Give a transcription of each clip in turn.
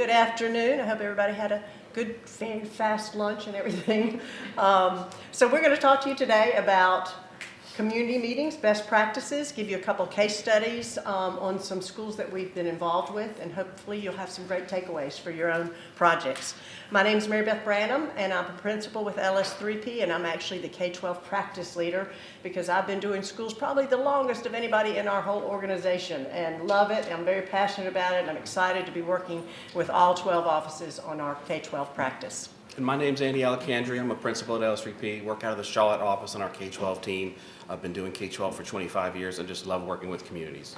Good afternoon. I hope everybody had a good, very fast lunch and everything. So we're going to talk to you today about community meetings, best practices, give you a couple case studies on some schools that we've been involved with, and hopefully you'll have some great takeaways for your own projects. My name is Mary Beth Branham, and I'm a principal with LS3P, and I'm actually the K12 practice leader because I've been doing schools probably the longest of anybody in our whole organization and love it. I'm very passionate about it, and I'm excited to be working with all 12 offices on our K12 practice. And my name's Andy Alacandri. I'm a principal at LS3P, work out of the Charlotte office on our K12 team. I've been doing K12 for 25 years and just love working with communities.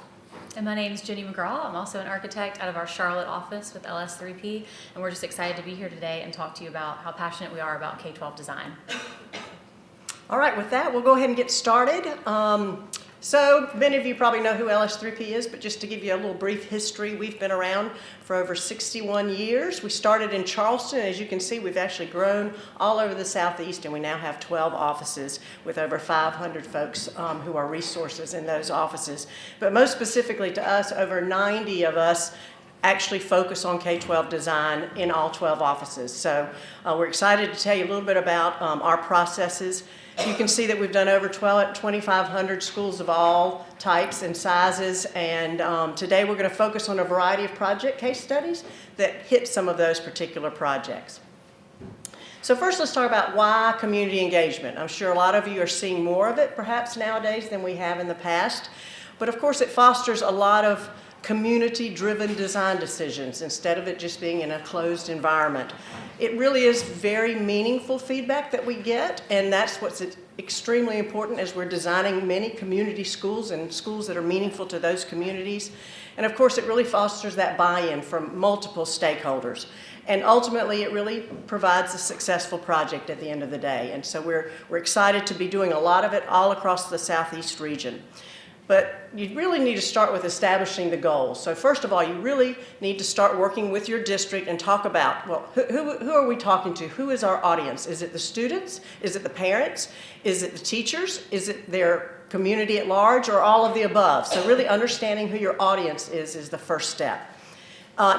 And my name is Jenny McGraw. I'm also an architect out of our Charlotte office with LS3P, and we're just excited to be here today and talk to you about how passionate we are about K12 design. All right, with that, we'll go ahead and get started. So many of you probably know who LS3P is, but just to give you a little brief history, we've been around for over 61 years. We started in Charleston. As you can see, we've actually grown all over the Southeast, and we now have 12 offices with over 500 folks who are resources in those offices. But most specifically to us, over 90 of us actually focus on K-12 design in all 12 offices. So we're excited to tell you a little bit about our processes. You can see that we've done over 2,500 schools of all types and sizes, and today we're going to focus on a variety of project case studies that hit some of those particular projects. So first, let's talk about why community engagement. I'm sure a lot of you are seeing more of it perhaps nowadays than we have in the past, but of course it fosters a lot of community-driven design decisions instead of it just being in a closed environment. It really is very meaningful feedback that we get, and that's what's extremely important as we're designing many community schools and schools that are meaningful to those communities. And of course, it really fosters that buy-in from multiple stakeholders. And ultimately, it really provides a successful project at the end of the day. And so we're excited to be doing a lot of it all across the Southeast region. But you really need to start with establishing the goals. So first of all, you really need to start working with your district and talk about, well, who are we talking to? Who is our audience? Is it the students? Is it the parents? Is it the teachers? Is it their community at large, or all of the above? So really understanding who your audience is the first step.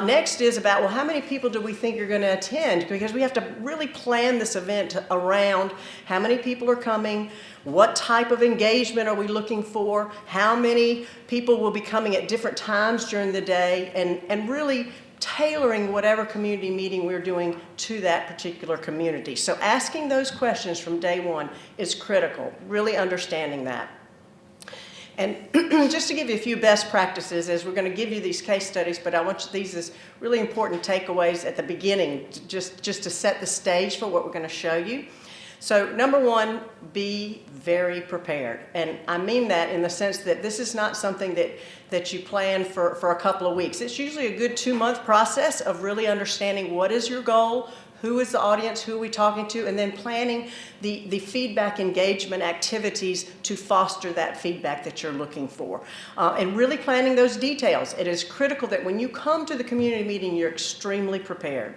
Next is about, well, how many people do we think are going to attend? Because we have to really plan this event around how many people are coming, what type of engagement are we looking for, how many people will be coming at different times during the day, and really tailoring whatever community meeting we're doing to that particular community. So asking those questions from day one is critical, really understanding that. And just to give you a few best practices, as we're going to give you these case studies, but I want these as really important takeaways at the beginning, just to set the stage for what we're going to show you. So number one, be very prepared. And I mean that in the sense that this is not something that you plan for a couple of weeks. It's usually a good 2-month process of really understanding what is your goal, who is the audience, who are we talking to, and then planning the feedback engagement activities to foster that feedback that you're looking for. And really planning those details. It is critical that when you come to the community meeting, you're extremely prepared.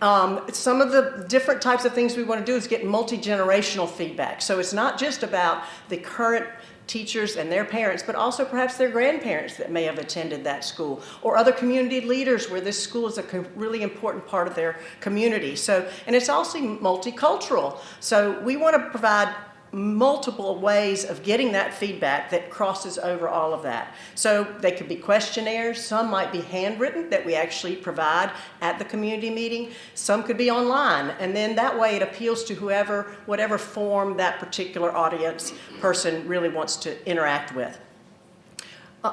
Some of the different types of things we want to do is get multi-generational feedback. So it's not just about the current teachers and their parents, but also perhaps their grandparents that may have attended that school, or other community leaders where this school is a really important part of their community. So, and it's also multicultural. So we want to provide multiple ways of getting that feedback that crosses over all of that. So they could be questionnaires, some might be handwritten that we actually provide at the community meeting, some could be online, and then that way it appeals to whatever form that particular audience person really wants to interact with.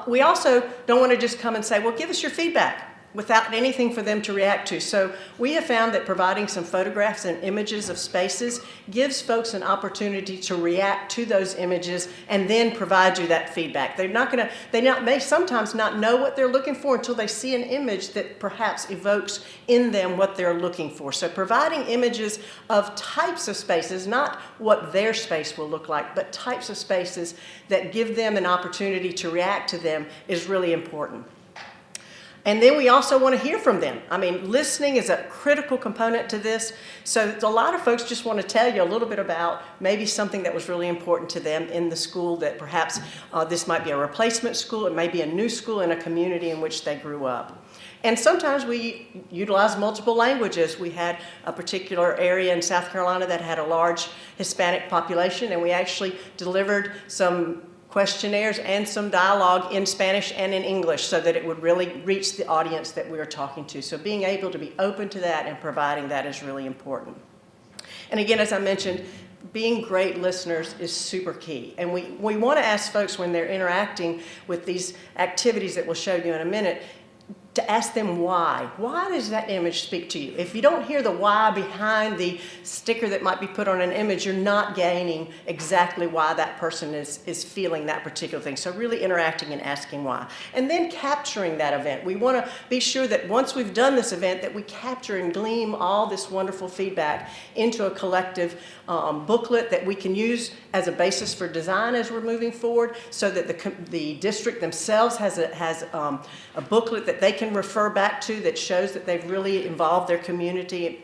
We also don't want to just come and say, well, give us your feedback, without anything for them to react to. So we have found that providing some photographs and images of spaces gives folks an opportunity to react to those images and then provide you that feedback. They may sometimes not know what they're looking for until they see an image that perhaps evokes in them what they're looking for. So providing images of types of spaces, not what their space will look like, but types of spaces that give them an opportunity to react to them is really important. And then we also want to hear from them. I mean, listening is a critical component to this. So a lot of folks just want to tell you a little bit about maybe something that was really important to them in the school, that perhaps this might be a replacement school, it may be a new school in a community in which they grew up. And sometimes we utilize multiple languages. We had a particular area in South Carolina that had a large Hispanic population, and we actually delivered some questionnaires and some dialogue in Spanish and in English so that it would really reach the audience that we were talking to. So being able to be open to that and providing that is really important. And again, as I mentioned, being great listeners is super key. And we want to ask folks when they're interacting with these activities that we'll show you in a minute, to ask them why. Why does that image speak to you? If you don't hear the why behind the sticker that might be put on an image, you're not gaining exactly why that person is feeling that particular thing. So really interacting and asking why. And then capturing that event. We want to be sure that once we've done this event, that we capture and glean all this wonderful feedback into a collective booklet that we can use as a basis for design as we're moving forward, so that the district themselves has a booklet that they can refer back to that shows that they've really involved their community.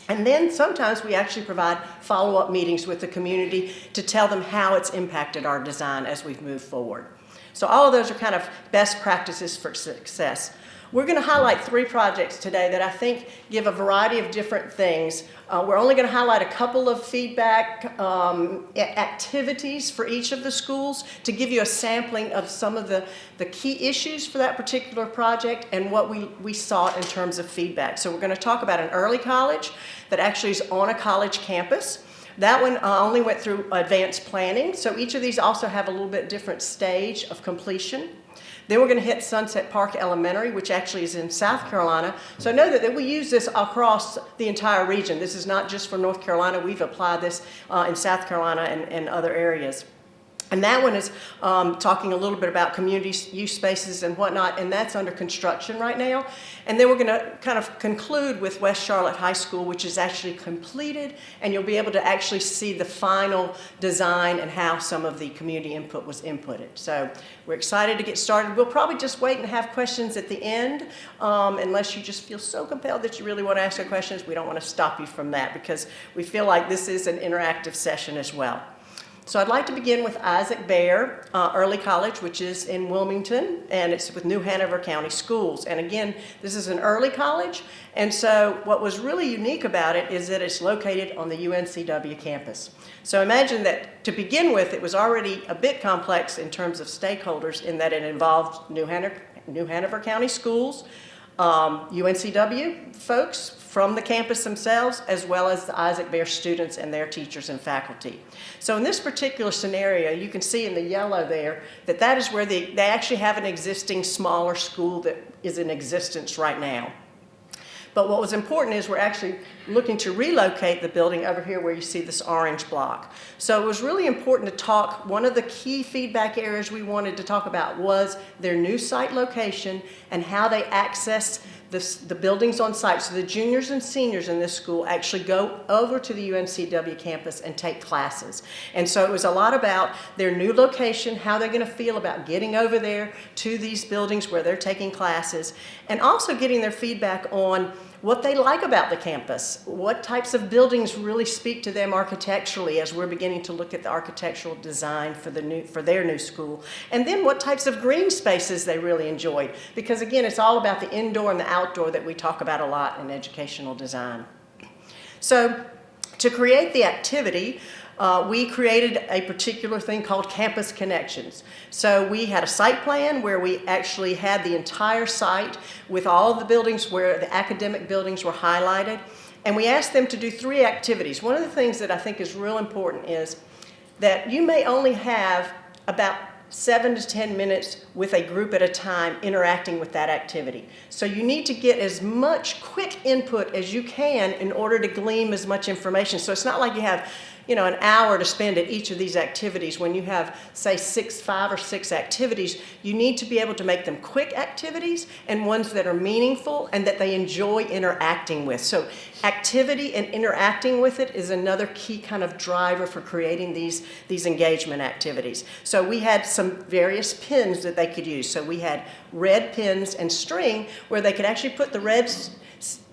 And then sometimes we actually provide follow-up meetings with the community to tell them how it's impacted our design as we've moved forward. So all of those are kind of best practices for success. We're going to highlight 3 projects today that I think give a variety of different things. We're only going to highlight a couple of feedback activities for each of the schools to give you a sampling of some of the key issues for that particular project and what we saw in terms of feedback. So we're going to talk about an early college that actually is on a college campus. That one only went through advanced planning, so each of these also have a little bit different stage of completion. Then we're going to hit Sunset Park Elementary, which actually is in South Carolina. So know that we use this across the entire region. This is not just for North Carolina. We've applied this in South Carolina and other areas. And that one is talking a little bit about community use spaces and whatnot, and that's under construction right now. And then we're going to kind of conclude with West Charlotte High School, which is actually completed, and you'll be able to actually see the final design and how some of the community input was inputted. So we're excited to get started. We'll probably just wait and have questions at the end, unless you just feel so compelled that you really want to ask your questions. We don't want to stop you from that because we feel like this is an interactive session as well. So I'd like to begin with Isaac Bear Early College, which is in Wilmington, and it's with New Hanover County Schools. And again, this is an early college, and so what was really unique about it is that it's located on the UNCW campus. So imagine that to begin with, it was already a bit complex in terms of stakeholders in that it involved New Hanover County Schools, UNCW folks from the campus themselves, as well as the Isaac Bear students and their teachers and faculty. So in this particular scenario, you can see in the yellow there that is where they actually have an existing smaller school that is in existence right now. But what was important is we're actually looking to relocate the building over here where you see this orange block. So it was really important to talk, one of the key feedback areas we wanted to talk about was their new site location and how they access the buildings on site. So the juniors and seniors in this school actually go over to the UNCW campus and take classes. And so it was a lot about their new location, how they're going to feel about getting over there to these buildings where they're taking classes, and also getting their feedback on what they like about the campus, what types of buildings really speak to them architecturally as we're beginning to look at the architectural design for their new school, and then what types of green spaces they really enjoyed. Because again, it's all about the indoor and the outdoor that we talk about a lot in educational design. So to create the activity, we created a particular thing called Campus Connections. So we had a site plan where we actually had the entire site with all of the buildings where the academic buildings were highlighted. And we asked them to do 3 activities. One of the things that I think is real important is that you may only have about 7 to 10 minutes with a group at a time interacting with that activity. So you need to get as much quick input as you can in order to glean as much information. So it's not like you have an hour to spend at each of these activities. When you have, say, 5 or 6 activities, you need to be able to make them quick activities and ones that are meaningful and that they enjoy interacting with. So activity and interacting with it is another key kind of driver for creating these engagement activities. So we had some various pins that they could use. So we had red pins and string where they could actually put the red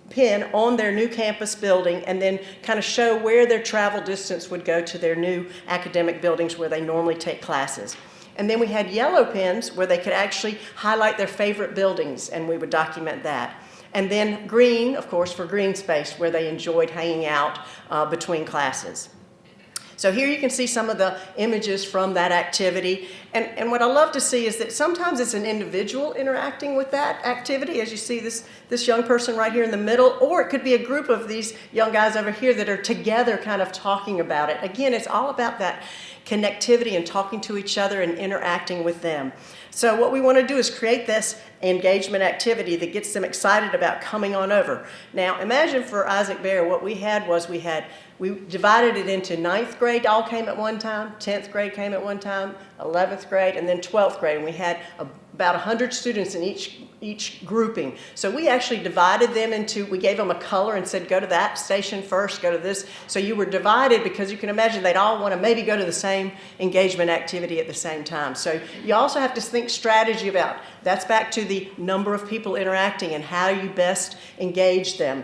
pin on their new campus building and then kind of show where their travel distance would go to their new academic buildings where they normally take classes. And then we had yellow pins where they could actually highlight their favorite buildings, and we would document that. And then green, of course, for green space, where they enjoyed hanging out between classes. So here you can see some of the images from that activity. And what I love to see is that sometimes it's an individual interacting with that activity, as you see this young person right here in the middle, or it could be a group of these young guys over here that are together kind of talking about it. Again, it's all about that connectivity and talking to each other and interacting with them. So what we want to do is create this engagement activity that gets them excited about coming on over. Now imagine for Isaac Bear, what we had was we divided it into 9th grade all came at one time, 10th grade came at one time, 11th grade, and then 12th grade. And we had about 100 students in each grouping. So we actually divided them into, we gave them a color and said, go to that station first, go to this. So you were divided because you can imagine they'd all want to maybe go to the same engagement activity at the same time. So you also have to think strategy about, that's back to the number of people interacting and how you best engage them.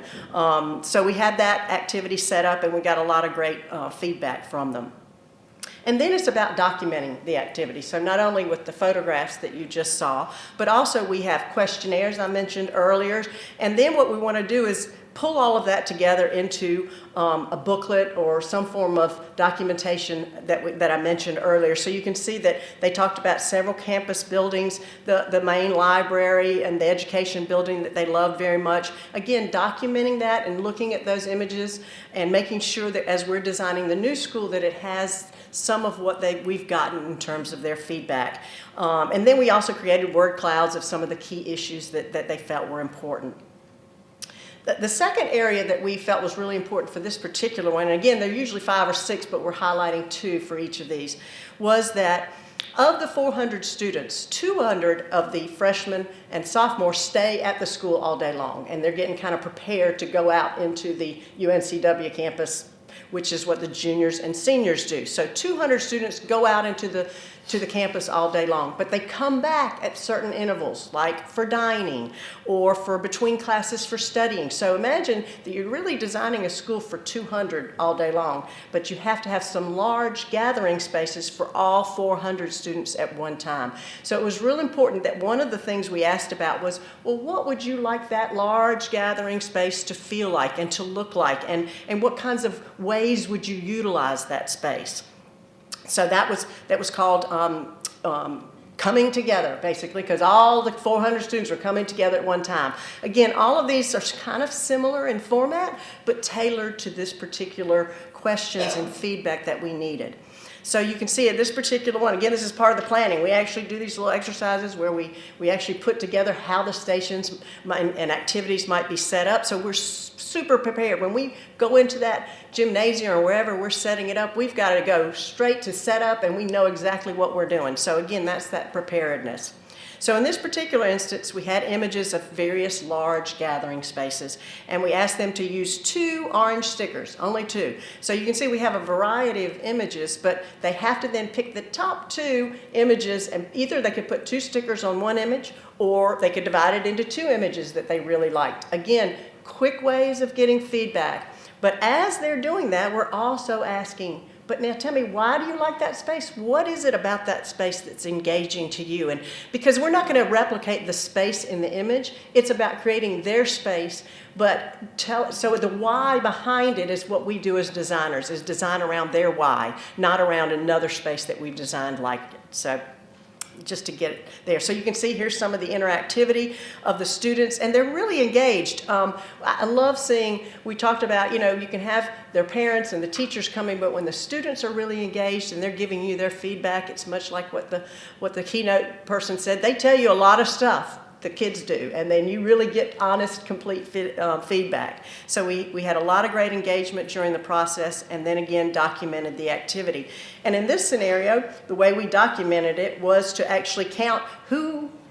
So we had that activity set up and we got a lot of great feedback from them. And then it's about documenting the activity. So not only with the photographs that you just saw, but also we have questionnaires I mentioned earlier. And then what we want to do is pull all of that together into a booklet or some form of documentation that I mentioned earlier. So you can see that they talked about several campus buildings, the main library and the education building that they loved very much. Again, documenting that and looking at those images and making sure that as we're designing the new school that it has some of what we've gotten in terms of their feedback. And then we also created word clouds of some of the key issues that they felt were important. The second area that we felt was really important for this particular one, and again, they're usually 5 or 6, but we're highlighting 2 for each of these, was that of the 400 students, 200 of the freshmen and sophomores stay at the school all day long, and they're getting kind of prepared to go out into the UNCW campus, which is what the juniors and seniors do. So 200 students go out into the campus all day long, but they come back at certain intervals, like for dining or for between classes for studying. So imagine that you're really designing a school for 200 all day long, but you have to have some large gathering spaces for all 400 students at one time. So it was real important that one of the things we asked about was, well, what would you like that large gathering space to feel like and to look like, and what kinds of ways would you utilize that space? So that was called coming together, basically, because all the 400 students were coming together at one time. Again, all of these are kind of similar in format, but tailored to this particular questions and feedback that we needed. So you can see at this particular one, again, this is part of the planning. We actually do these little exercises where we actually put together how the stations and activities might be set up. So we're super prepared. When we go into that gymnasium or wherever we're setting it up, we've got to go straight to set up and we know exactly what we're doing. So again, that's that preparedness. So in this particular instance, we had images of various large gathering spaces, and we asked them to use 2 orange stickers, only 2. So you can see we have a variety of images, but they have to then pick the top 2 images, and either they could put 2 stickers on one image, or they could divide it into 2 images that they really liked. Again, quick ways of getting feedback. But as they're doing that, we're also asking, but now tell me, why do you like that space? What is it about that space that's engaging to you? And because we're not going to replicate the space in the image, it's about creating their space, but so the why behind it is what we do as designers, is design around their why, not around another space that we've designed like it. So just to get it there. So you can see here's some of the interactivity of the students, and they're really engaged. I love seeing, we talked about, you can have their parents and the teachers coming, but when the students are really engaged and they're giving you their feedback, it's much like what the keynote person said. They tell you a lot of stuff, the kids do, and then you really get honest, complete feedback. So we had a lot of great engagement during the process, and then again documented the activity. And in this scenario, the way we documented it was to actually count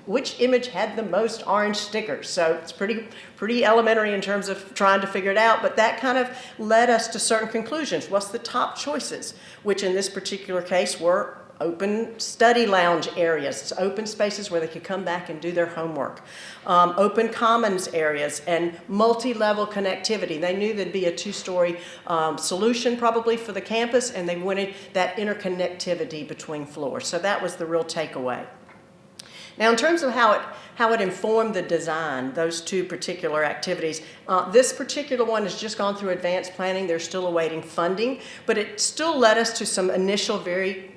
which image had the most orange stickers. So it's pretty elementary in terms of trying to figure it out, but that kind of led us to certain conclusions. What's the top choices? Which in this particular case were open study lounge areas, open spaces where they could come back and do their homework, open commons areas, and multi-level connectivity. They knew there'd be a two-story solution probably for the campus, and they wanted that interconnectivity between floors. So that was the real takeaway. Now, in terms of how it informed the design, those two particular activities, this particular one has just gone through advanced planning. They're still awaiting funding, but it still led us to some initial very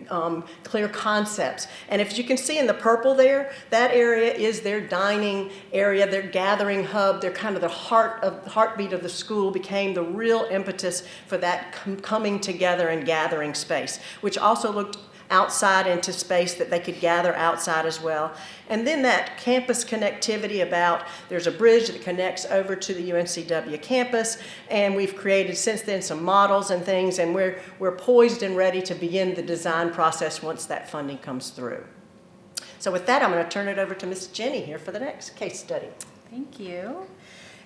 clear concepts. And if you can see in the purple there, that area is their dining area, their gathering hub. They're kind of the heartbeat of the school, became the real impetus for that coming together and gathering space, which also looked outside into space that they could gather outside as well. And then that campus connectivity there's a bridge that connects over to the UNCW campus, and we've created since then some models and things, and we're poised and ready to begin the design process once that funding comes through. So with that, I'm going to turn it over to Miss Jenny here for the next case study. Thank you.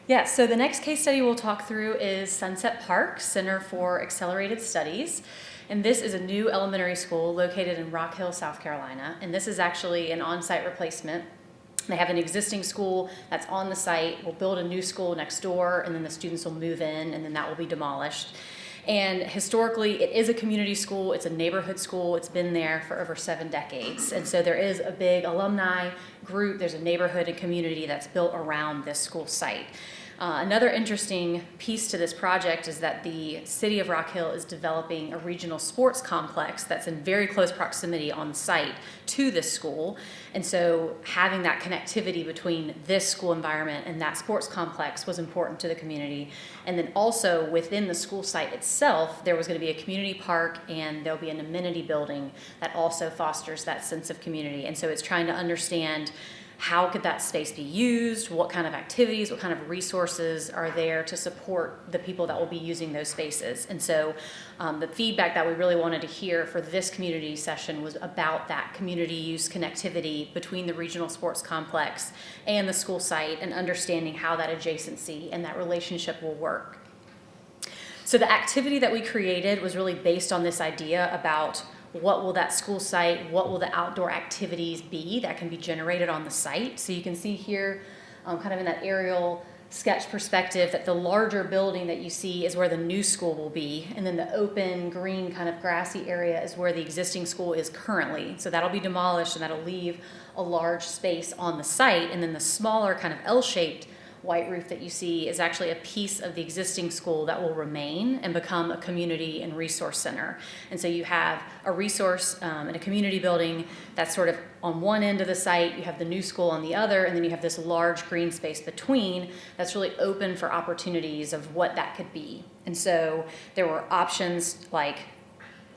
Yeah, so the next case study we'll talk through is Sunset Park Center for Accelerated Studies. And this is a new elementary school located in Rock Hill, South Carolina. And this is actually an on-site replacement. They have an existing school that's on the site. We'll build a new school next door, and then the students will move in, and then that will be demolished. And historically, it is a community school. It's a neighborhood school. It's been there for over 7 decades. And so there is a big alumni group. There's a neighborhood and community that's built around this school site. Another interesting piece to this project is that the city of Rock Hill is developing a regional sports complex that's in very close proximity on site to this school. And so having that connectivity between this school environment and that sports complex was important to the community. And then also within the school site itself, there was going to be a community park, and there'll be an amenity building that also fosters that sense of community. And so it's trying to understand how could that space be used, what kind of activities, what kind of resources are there to support the people that will be using those spaces. And so the feedback that we really wanted to hear for this community session was about that community use connectivity between the regional sports complex and the school site, and understanding how that adjacency and that relationship will work. So the activity that we created was really based on this idea about what will that school site, what will the outdoor activities be that can be generated on the site. So you can see here, kind of in that aerial sketch perspective, that the larger building that you see is where the new school will be, and then the open green kind of grassy area is where the existing school is currently. So that'll be demolished, and that'll leave a large space on the site, and then the smaller kind of L-shaped white roof that you see is actually a piece of the existing school that will remain and become a community and resource center. And so you have a resource and a community building that's sort of on one end of the site, you have the new school on the other, and then you have this large green space between that's really open for opportunities of what that could be. And so there were options like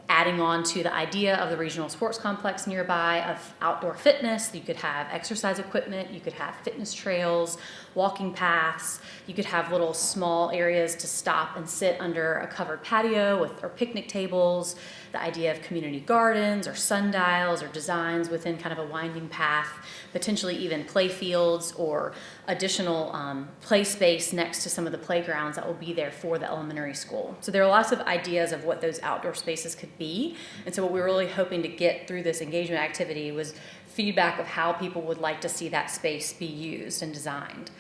adding on to the idea of the regional sports complex nearby of outdoor fitness. You could have exercise equipment, you could have fitness trails, walking paths, you could have little small areas to stop and sit under a covered patio or picnic tables, the idea of community gardens or sundials or designs within kind of a winding path, potentially even play fields or additional play space next to some of the playgrounds that will be there for the elementary school. So there are lots of ideas of what those outdoor spaces could be. And so what we were really hoping to get through this engagement activity was feedback of how people would like to see that space be used and designed.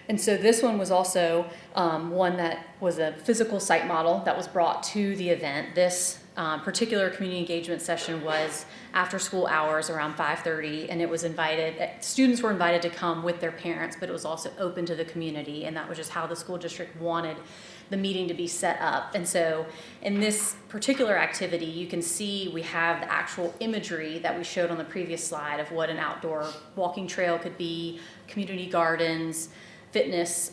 And so this one was also one that was a physical site model that was brought to the event. This particular community engagement session was after school hours around 5:30, and it was students were invited to come with their parents, but it was also open to the community, and that was just how the school district wanted the meeting to be set up. And so in this particular activity, you can see we have the actual imagery that we showed on the previous slide of what an outdoor walking trail could be, community gardens, fitness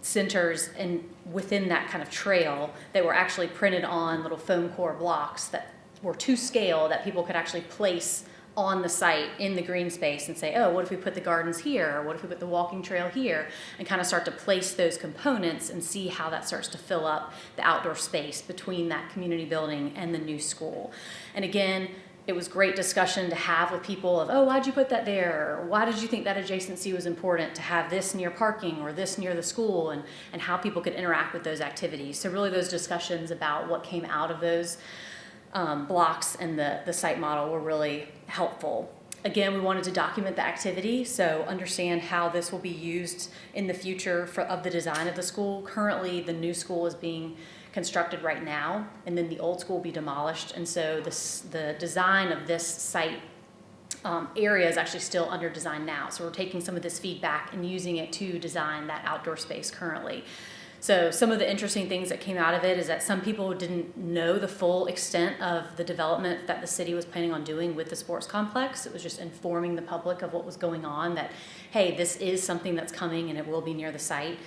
centers, and within that kind of trail, they were actually printed on little foam core blocks that were to scale that people could actually place on the site in the green space and say, oh, what if we put the gardens here? Or what if we put the walking trail here? And kind of start to place those components and see how that starts to fill up the outdoor space between that community building and the new school. And again, it was great discussion to have with people of, oh, why'd you put that there? Or why did you think that adjacency was important to have this near parking or this near the school, and how people could interact with those activities. So really those discussions about what came out of those blocks and the site model were really helpful. Again, we wanted to document the activity, so understand how this will be used in the future of the design of the school. Currently, the new school is being constructed right now, and then the old school will be demolished, and so the design of this site area is actually still under design now. So we're taking some of this feedback and using it to design that outdoor space currently. So some of the interesting things that came out of it is that some people didn't know the full extent of the development that the city was planning on doing with the sports complex. It was just informing the public of what was going on, that, hey, this is something that's coming and it will be near the site.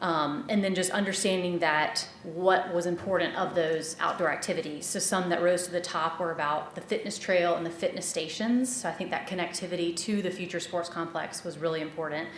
And then just understanding that what was important of those outdoor activities. So some that rose to the top were about the fitness trail and the fitness stations. So I think that connectivity to the future sports complex was really important.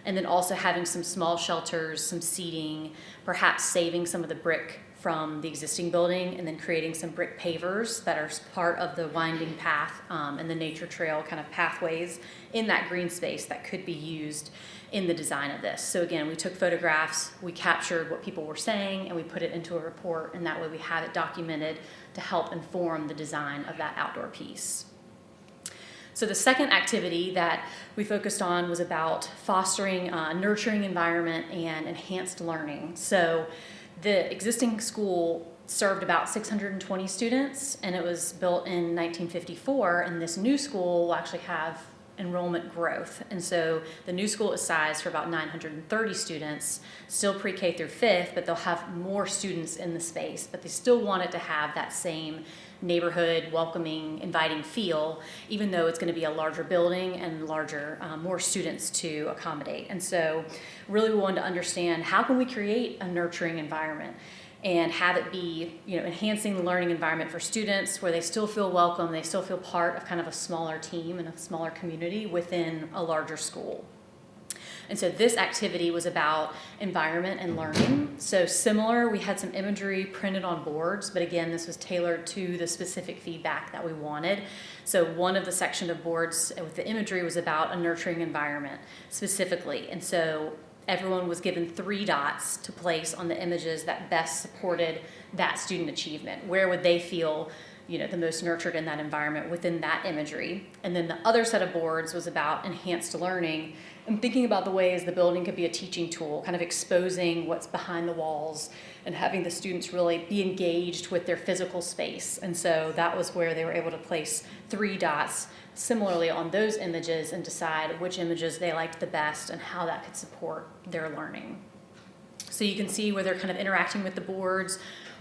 And then also having some small shelters, some seating, perhaps saving some of the brick from the existing building and then creating some brick pavers that are part of the winding path and the nature trail kind of pathways in that green space that could be used in the design of this. So again, we took photographs, we captured what people were saying, and we put it into a report, and that way we have it documented to help inform the design of that outdoor piece. So the second activity that we focused on was about fostering a nurturing environment and enhanced learning. So the existing school served about 620 students, and it was built in 1954, and this new school will actually have enrollment growth. And so the new school is sized for about 930 students, still pre-K through 5th, but they'll have more students in the space, but they still want it to have that same neighborhood, welcoming, inviting feel, even though it's going to be a larger building and larger, more students to accommodate. And so really we wanted to understand, how can we create a nurturing environment and have it be, enhancing the learning environment for students where they still feel welcome, they still feel part of kind of a smaller team and a smaller community within a larger school. And so this activity was about environment and learning. So similar, we had some imagery printed on boards, but again, this was tailored to the specific feedback that we wanted. So one of the section of boards with the imagery was about a nurturing environment specifically. And so everyone was given 3 dots to place on the images that best supported that student achievement. Where would they feel the most nurtured in that environment within that imagery? And then the other set of boards was about enhanced learning and thinking about the ways the building could be a teaching tool, kind of exposing what's behind the walls and having the students really be engaged with their physical space. And so that was where they were able to place 3 dots similarly on those images and decide which images they liked the best and how that could support their learning. So you can see where they're kind of interacting with the boards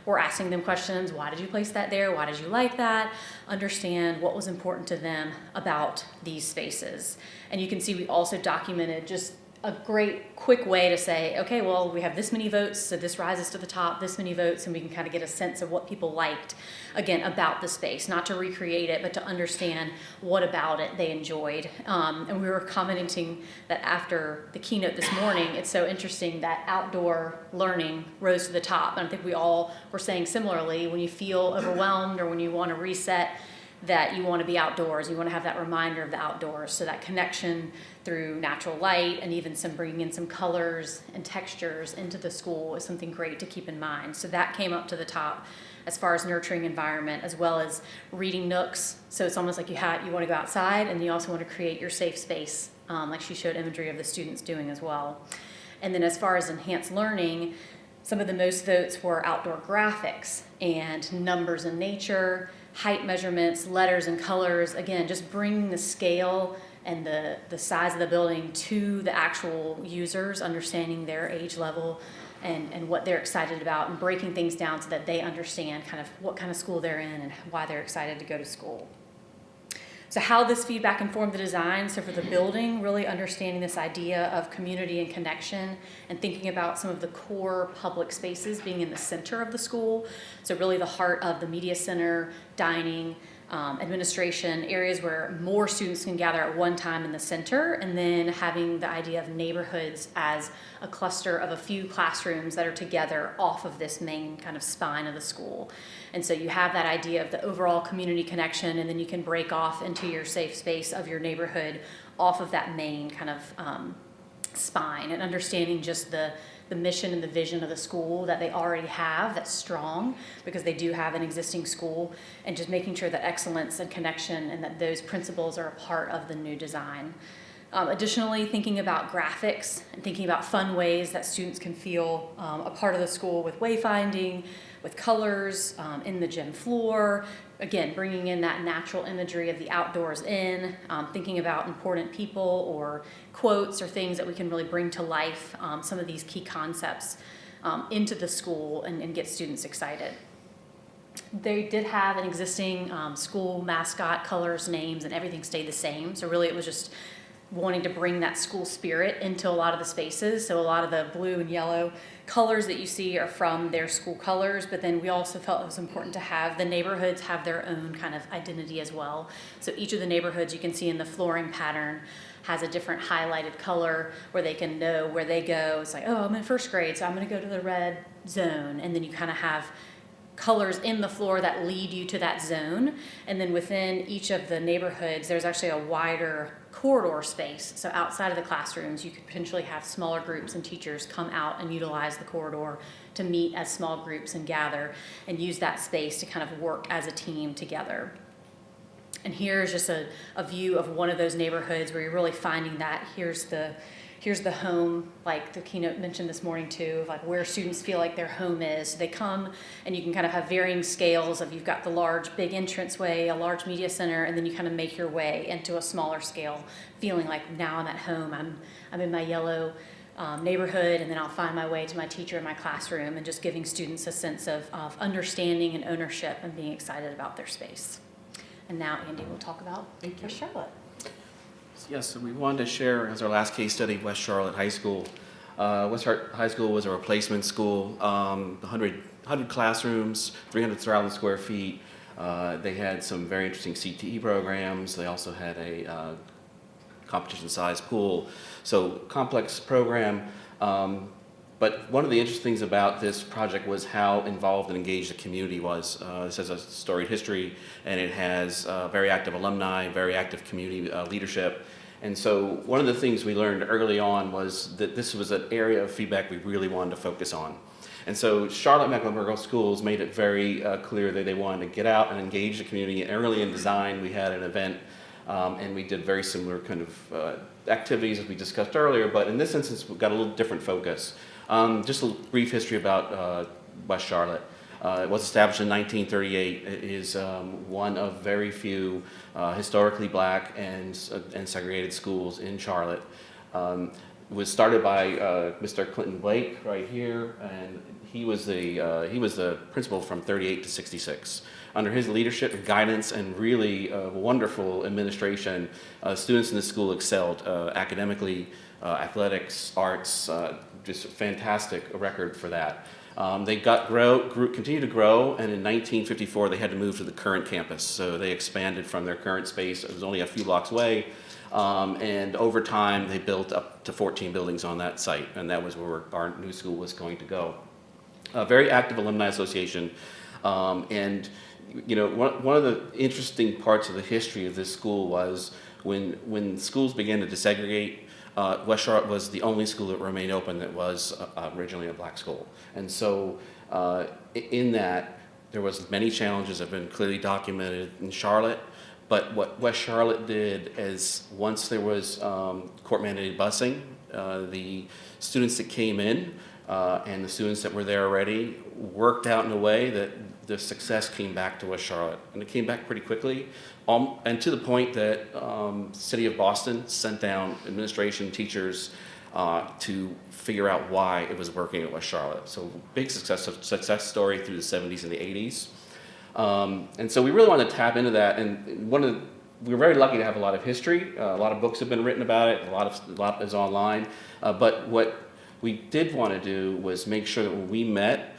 or asking them questions. Why did you place that there? Why did you like that? Understand what was important to them about these spaces. And you can see we also documented just a great quick way to say, okay, well, we have this many votes, so this rises to the top, this many votes, and we can kind of get a sense of what people liked, again, about the space, not to recreate it, but to understand what about it they enjoyed. And we were commenting that after the keynote this morning, it's so interesting that outdoor learning rose to the top. And I think we all were saying similarly, when you feel overwhelmed or when you want to reset, that you want to be outdoors, you want to have that reminder of the outdoors. So that connection through natural light and even some bringing in some colors and textures into the school is something great to keep in mind. So that came up to the top as far as nurturing environment, as well as reading nooks. So it's almost like you want to go outside and you also want to create your safe space, like she showed imagery of the students doing as well. And then as far as enhanced learning, some of the most votes were outdoor graphics and numbers in nature, height measurements, letters and colors, again, just bringing the scale and the size of the building to the actual users, understanding their age level and what they're excited about, and breaking things down so that they understand kind of what kind of school they're in and why they're excited to go to school. So how this feedback informed the design, so for the building, really understanding this idea of community and connection and thinking about some of the core public spaces being in the center of the school. So really the heart of the media center, dining, administration, areas where more students can gather at one time in the center, and then having the idea of neighborhoods as a cluster of a few classrooms that are together off of this main kind of spine of the school. And so you have that idea of the overall community connection, and then you can break off into your safe space of your neighborhood off of that main kind of spine, and understanding just the mission and the vision of the school that they already have that's strong, because they do have an existing school, and just making sure that excellence and connection and that those principles are a part of the new design. Additionally, thinking about graphics and thinking about fun ways that students can feel a part of the school with wayfinding, with colors in the gym floor. Again, bringing in that natural imagery of the outdoors in, thinking about important people or quotes or things that we can really bring to life, some of these key concepts into the school and get students excited. They did have an existing school mascot, colors, names, and everything stayed the same. So really it was just wanting to bring that school spirit into a lot of the spaces. So a lot of the blue and yellow colors that you see are from their school colors, but then we also felt it was important to have the neighborhoods have their own kind of identity as well. So each of the neighborhoods, you can see in the flooring pattern, has a different highlighted color where they can know where they go. It's like, oh, I'm in first grade, so I'm gonna go to the red zone. And then you kind of have colors in the floor that lead you to that zone. And then within each of the neighborhoods, there's actually a wider corridor space. So outside of the classrooms, you could potentially have smaller groups and teachers come out and utilize the corridor to meet as small groups and gather and use that space to kind of work as a team together. And here's just a view of one of those neighborhoods where you're really finding that here's the home, like the keynote mentioned this morning too, of like where students feel like their home is. So they come and you can kind of have varying scales of, you've got the large big entranceway, a large media center, and then you kind of make your way into a smaller scale, feeling like now I'm at home, I'm in my yellow neighborhood, and then I'll find my way to my teacher in my classroom, and just giving students a sense of understanding and ownership and being excited about their space. And now Andy will talk about West Charlotte. Yes, so we wanted to share as our last case study West Charlotte High School. West Charlotte High School was a replacement school, 100 classrooms, 300,000 square feet. They had some very interesting CTE programs. They also had a competition-sized pool. So complex program. But one of the interesting things about this project was how involved and engaged the community was. This has a storied history, and it has very active alumni, very active community leadership. And so one of the things we learned early on was that this was an area of feedback we really wanted to focus on. And so Charlotte-Mecklenburg Schools made it very clear that they wanted to get out and engage the community. And early in design, we had an event, and we did very similar kind of activities as we discussed earlier, but in this instance, we've got a little different focus. Just a brief history about West Charlotte. It was established in 1938. It is one of very few historically black and segregated schools in Charlotte. It was started by Mr. Clinton Blake right here, and he was the principal from 38 to 66. Under his leadership and guidance and really wonderful administration, students in the school excelled academically, athletics, arts, just a fantastic record for that. They continued to grow, and in 1954 they had to move to the current campus. So they expanded from their current space. It was only a few blocks away, and over time they built up to 14 buildings on that site, and that was where our new school was going to go. A very active alumni association, and you know, one of the interesting parts of the history of this school was when schools began to desegregate. West Charlotte was the only school that remained open that was originally a black school. And so in that, there was many challenges that have been clearly documented in Charlotte. But what West Charlotte did is once there was court-mandated busing, the students that came in and the students that were there already worked out in a way that the success came back to West Charlotte. And it came back pretty quickly. And to the point that the City of Boston sent down administration, teachers to figure out why it was working at West Charlotte. So big success story through the 70s and the 80s. And so we really want to tap into that. And we're very lucky to have a lot of history. A lot of books have been written about it. A lot is online. But what we did want to do was make sure that when we met,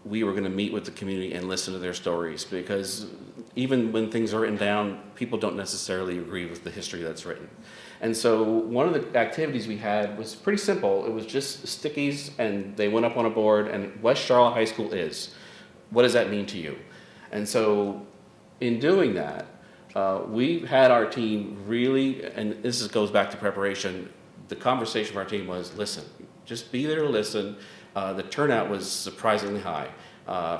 we were going to meet with the community and listen to their stories, because even when things are written down, people don't necessarily agree with the history that's written. And so one of the activities we had was pretty simple. It was just stickies, and they went up on a board, and West Charlotte High School is. What does that mean to you? And so in doing that, we had our team really, and this goes back to preparation, the conversation of our team was, listen, just be there to listen. The turnout was surprisingly high.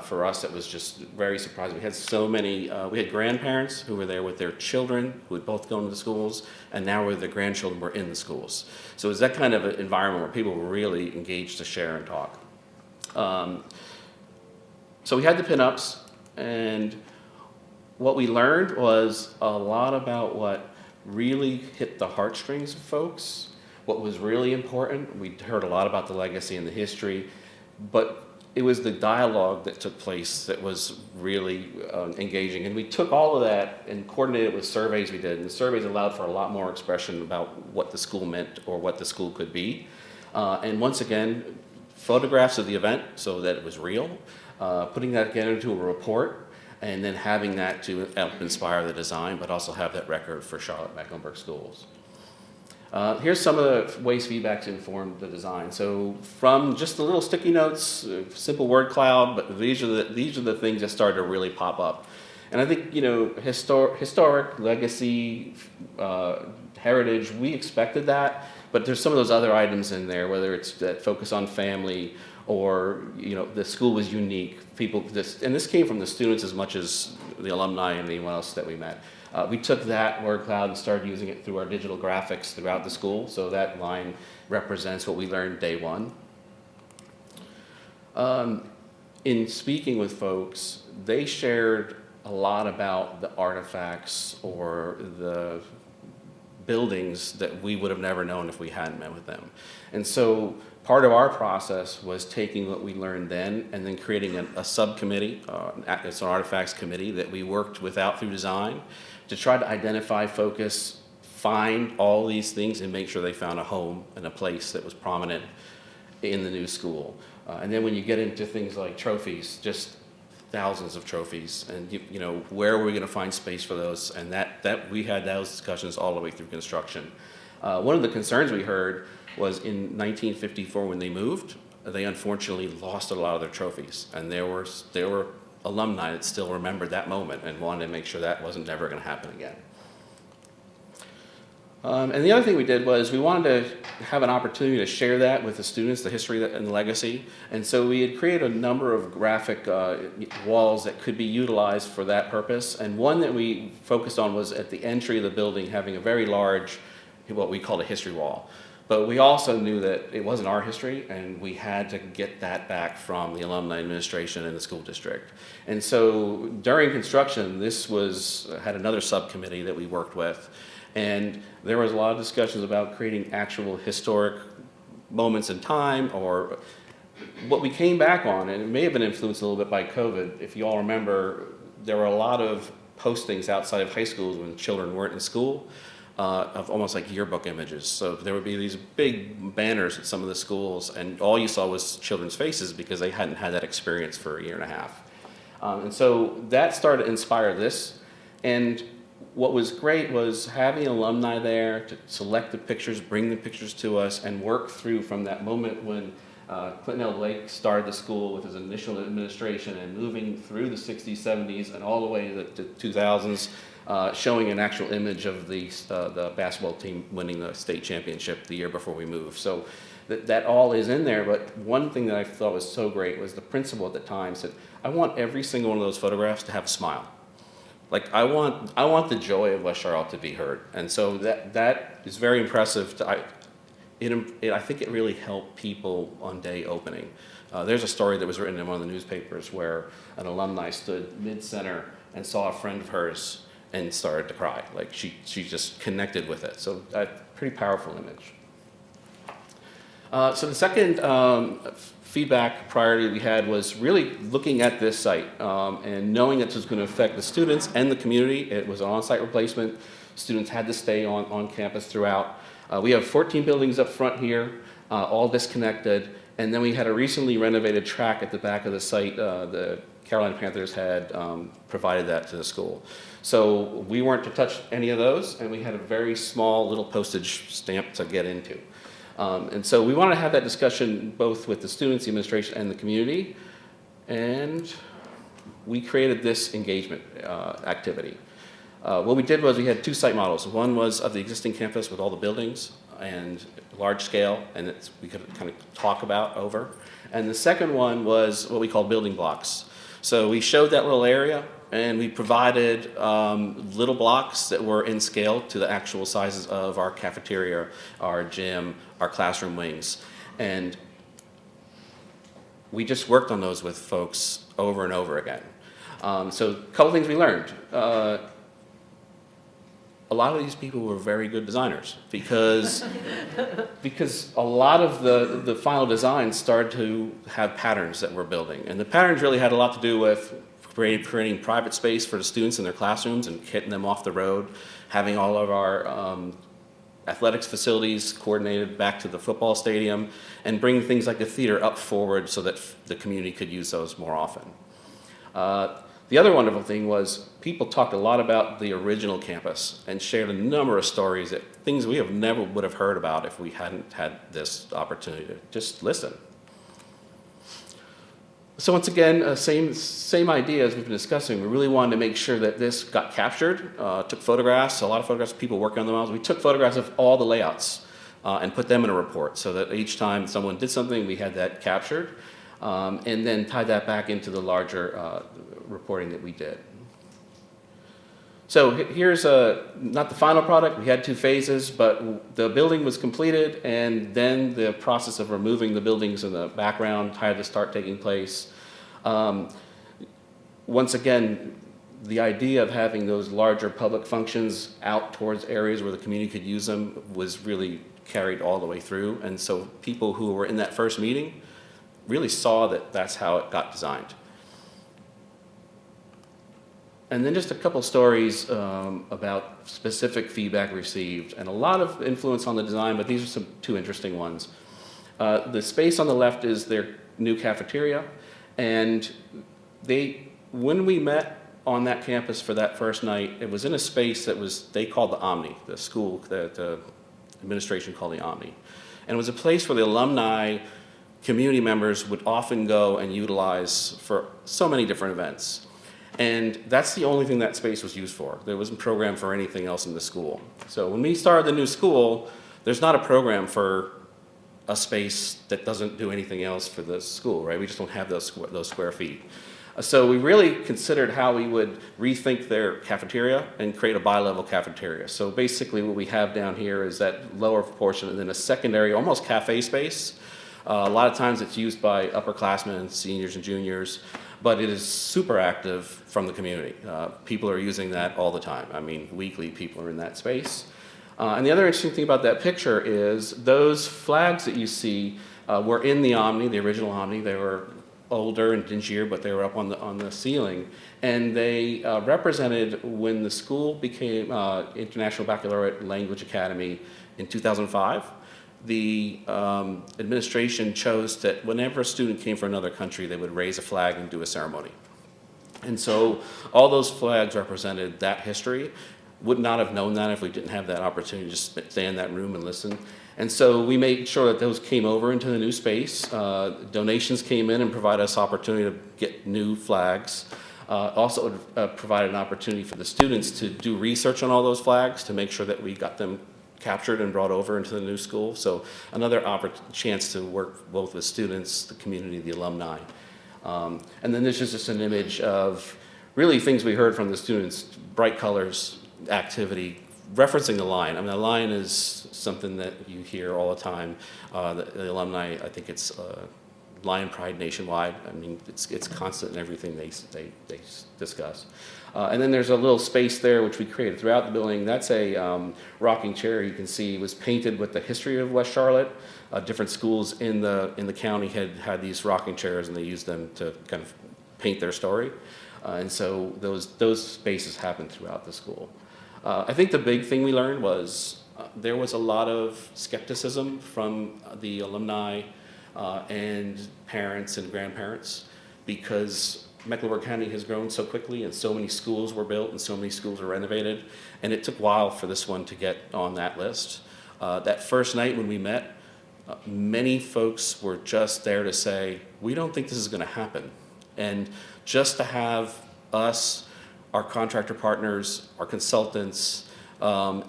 For us, it was just very surprising. We had so many, we had grandparents who were there with their children who had both gone to the schools, and now their grandchildren were in the schools. So it was that kind of an environment where people were really engaged to share and talk. So we had the pinups, and what we learned was a lot about what really hit the heartstrings of folks, what was really important. We heard a lot about the legacy and the history, but it was the dialogue that took place that was really engaging. And we took all of that and coordinated it with surveys we did. And the surveys allowed for a lot more expression about what the school meant or what the school could be. And once again, photographs of the event so that it was real, putting that together into a report, and then having that to help inspire the design, but also have that record for Charlotte-Mecklenburg schools. Here's some of the ways feedback informed the design. So from just the little sticky notes, simple word cloud, but these are the things that started to really pop up. And I think, historic, legacy, heritage, we expected that, but there's some of those other items in there, whether it's that focus on family, or the school was unique. And this came from the students as much as the alumni and anyone else that we met. We took that word cloud and started using it through our digital graphics throughout the school, so that line represents what we learned day one. In speaking with folks, they shared a lot about the artifacts or the buildings that we would have never known if we hadn't met with them. And so part of our process was taking what we learned then and then creating a subcommittee, it's an artifacts committee that we worked without through design to try to identify, focus, find all these things and make sure they found a home and a place that was prominent in the new school. And then when you get into things like trophies, just thousands of trophies, and where are we going to find space for those? And that we had those discussions all the way through construction. One of the concerns we heard was in 1954 when they moved, they unfortunately lost a lot of their trophies, and there were alumni that still remembered that moment and wanted to make sure that wasn't never going to happen again. And the other thing we did was we wanted to have an opportunity to share that with the students, the history and the legacy. And so we had created a number of graphic walls that could be utilized for that purpose. And one that we focused on was at the entry of the building having a very large, what we called a history wall. But we also knew that it wasn't our history, and we had to get that back from the alumni administration and the school district. And so during construction, this had another subcommittee that we worked with. And there was a lot of discussions about creating actual historic moments in time, or what we came back on, and it may have been influenced a little bit by COVID. If you all remember, there were a lot of postings outside of high schools when children weren't in school of almost like yearbook images. So there would be these big banners at some of the schools, and all you saw was children's faces because they hadn't had that experience for a year and a half. And so that started to inspire this. And what was great was having alumni there to select the pictures, bring the pictures to us, and work through from that moment when Clinton L. Lake started the school with his initial administration and moving through the 60s, 70s, and all the way to the 2000s, showing an actual image of the basketball team winning the state championship the year before we moved. So that all is in there, but one thing that I thought was so great was the principal at the time said, I want every single one of those photographs to have a smile. Like, I want the joy of West Charlotte to be heard. And so that is very impressive. I think it really helped people on day opening. There's a story that was written in one of the newspapers where an alumni stood mid-center and saw a friend of hers and started to cry. Like, she just connected with it. So a pretty powerful image. So the second feedback priority we had was really looking at this site and knowing that this was going to affect the students and the community. It was an on-site replacement. Students had to stay on campus throughout. We have 14 buildings up front here, all disconnected, And then we had a recently renovated track at the back of the site. The Carolina Panthers had provided that to the school. So we weren't to touch any of those, and we had a very small little postage stamp to get into. And so we wanted to have that discussion both with the students, the administration, and the community. And we created this engagement activity. What we did was we had 2 site models. One was of the existing campus with all the buildings and large scale, and we could kind of talk about over. And the second one was what we call building blocks. So we showed that little area, and we provided little blocks that were in scale to the actual sizes of our cafeteria, our gym, our classroom wings. And we just worked on those with folks over and over again. So a couple things we learned. A lot of these people were very good designers because a lot of the final designs started to have patterns that we're building. And the patterns really had a lot to do with creating private space for the students in their classrooms and getting them off the road, having all of our athletics facilities coordinated back to the football stadium, and bringing things like the theater up forward so that the community could use those more often. The other wonderful thing was people talked a lot about the original campus and shared a number of stories, things we never would have heard about if we hadn't had this opportunity to just listen. So once again, same idea as we've been discussing. We really wanted to make sure that this got captured, took photographs, a lot of photographs of people working on the models. We took photographs of all the layouts and put them in a report so that each time someone did something, we had that captured, and then tied that back into the larger reporting that we did. So here's not the final product. We had 2 phases, but the building was completed, and then the process of removing the buildings in the background had to start taking place. Once again, the idea of having those larger public functions out towards areas where the community could use them was really carried all the way through. And so people who were in that first meeting really saw that that's how it got designed. And then just a couple stories about specific feedback received, and a lot of influence on the design, but these are 2 interesting ones. The space on the left is their new cafeteria, and when we met on that campus for that first night, it was in a space that they called the Omni, the school, the administration called the Omni. And it was a place where the alumni community members would often go and utilize for so many different events. And that's the only thing that space was used for. There wasn't a program for anything else in the school. So when we started the new school, there's not a program for a space that doesn't do anything else for the school, right? We just don't have those square feet. So we really considered how we would rethink their cafeteria and create a bi-level cafeteria. So basically what we have down here is that lower portion and then a secondary, almost cafe space. A lot of times it's used by upperclassmen, seniors and juniors, but it is super active from the community. People are using that all the time. I mean, weekly people are in that space. And the other interesting thing about that picture is those flags that you see were in the Omni, the original Omni. They were older and dingier, but they were up on the ceiling. And they represented when the school became International Baccalaureate Language Academy in 2005. The administration chose that whenever a student came from another country, they would raise a flag and do a ceremony. And so all those flags represented that history. Would not have known that if we didn't have that opportunity to just stay in that room and listen. And so we made sure that those came over into the new space. Donations came in and provided us opportunity to get new flags. Also provided an opportunity for the students to do research on all those flags to make sure that we got them captured and brought over into the new school. So another chance to work both with students, the community, the alumni. And then this is just an image of really things we heard from the students, bright colors, activity, referencing the line. I mean, the line is something that you hear all the time. The alumni, I think it's Lion Pride nationwide. I mean, it's constant in everything they discuss. And then there's a little space there which we created throughout the building. That's a rocking chair you can see was painted with the history of West Charlotte. Different schools in the county had these rocking chairs, and they used them to kind of paint their story. And so those spaces happened throughout the school. I think the big thing we learned was there was a lot of skepticism from the alumni and parents and grandparents, because Mecklenburg County has grown so quickly and so many schools were built and so many schools were renovated, and it took a while for this one to get on that list. That first night when we met, many folks were just there to say, we don't think this is going to happen. And just to have us, our contractor partners, our consultants, and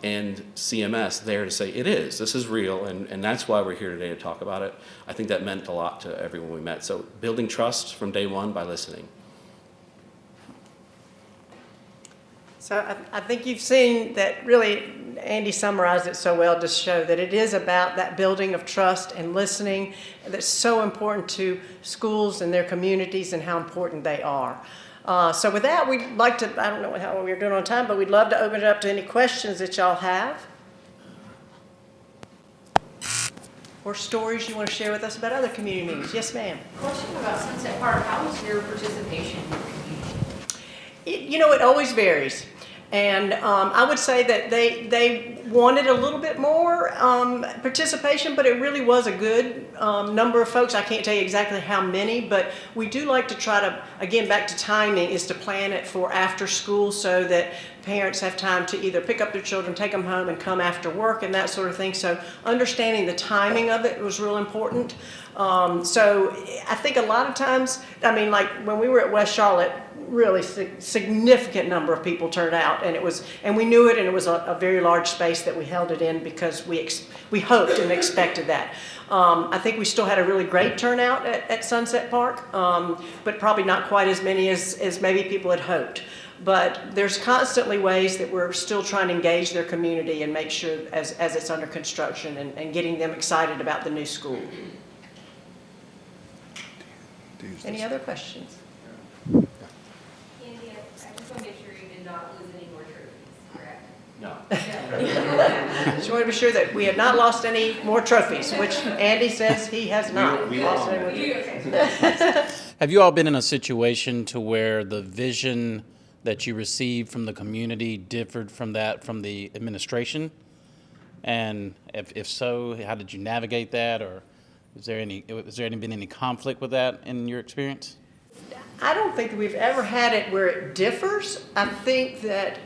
CMS there to say, this is real, and that's why we're here today to talk about it. I think that meant a lot to everyone we met. So building trust from day one by listening. So I think you've seen that really, Andy summarized it so well to show that it is about that building of trust and listening that's so important to schools and their communities and how important they are. So with that, we'd like to, I don't know how we're doing on time, but we'd love to open it up to any questions that y'all have. Or stories you want to share with us about other community meetings. Yes, ma'am. Question about Sunset Park. How was your participation in the community? It always varies. And I would say that they wanted a little bit more participation, but it really was a good number of folks. I can't tell you exactly how many, but we do like to try to, again, back to timing, is to plan it for after school so that parents have time to either pick up their children, take them home, and come after work and that sort of thing. So understanding the timing of it was real important. So I think a lot of times, like when we were at West Charlotte, really significant number of people turned out, and we knew it, and it was a very large space that we held it in because we hoped and expected that. I think we still had a really great turnout at Sunset Park, but probably not quite as many as maybe people had hoped. But there's constantly ways that we're still trying to engage their community and make sure as it's under construction and getting them excited about the new school. Any other questions? Andy, I just want to make sure you did not lose any more trophies, correct? No. Just want to be sure that we have not lost any more trophies, which Andy says he has not We lost won. any more trophies. Have you all been in a situation to where the vision that you received from the community differed from that from the administration? And if so, how did you navigate that, or has there been any conflict with that in your experience? I don't think that we've ever had it where it differs. I think that,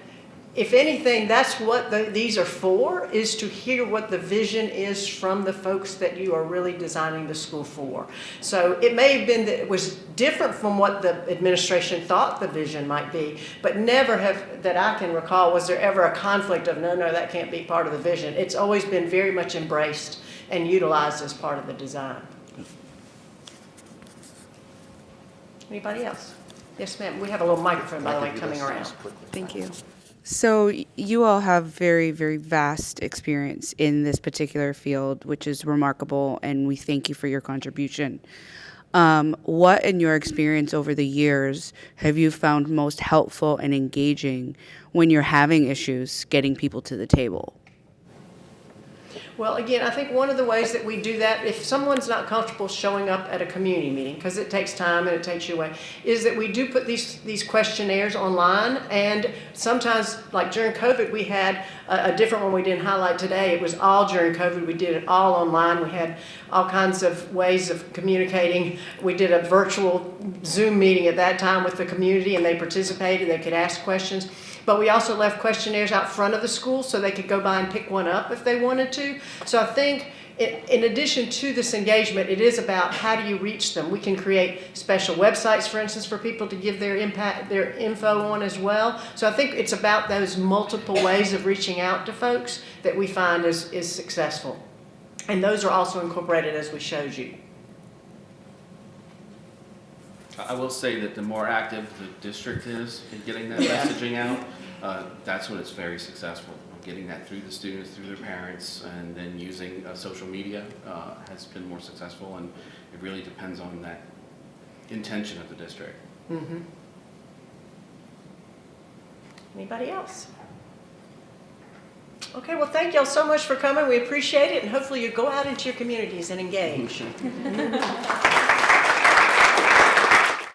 if anything, that's what these are for, is to hear what the vision is from the folks that you are really designing the school for. So it may have been that it was different from what the administration thought the vision might be, but never that I can recall, was there ever a conflict of, no, that can't be part of the vision. It's always been very much embraced and utilized as part of the design. Anybody else? Yes, ma'am. We have a little microphone, by the way, coming around. Thank you. So you all have very, very vast experience in this particular field, which is remarkable, and we thank you for your contribution. What, in your experience over the years, have you found most helpful and engaging when you're having issues getting people to the table? Well, again, I think one of the ways that we do that, if someone's not comfortable showing up at a community meeting, because it takes time and it takes you away, is that we do put these questionnaires online. And sometimes, like during COVID, we had a different one we didn't highlight today. It was all during COVID. We did it all online. We had all kinds of ways of communicating. We did a virtual Zoom meeting at that time with the community, and they participated. They could ask questions. But we also left questionnaires out front of the school so they could go by and pick one up if they wanted to. So I think in addition to this engagement, it is about how do you reach them. We can create special websites, for instance, for people to give their info on as well. So I think it's about those multiple ways of reaching out to folks that we find is successful. And those are also incorporated as we showed you. I will say that the more active the district is in getting that messaging out, that's when it's very successful. Getting that through the students, through their parents, and then using social media has been more successful, and it really depends on that intention of the district. Mm-hmm. Anybody else? Okay, well, thank y'all so much for coming. We appreciate it, and hopefully you go out into your communities and engage.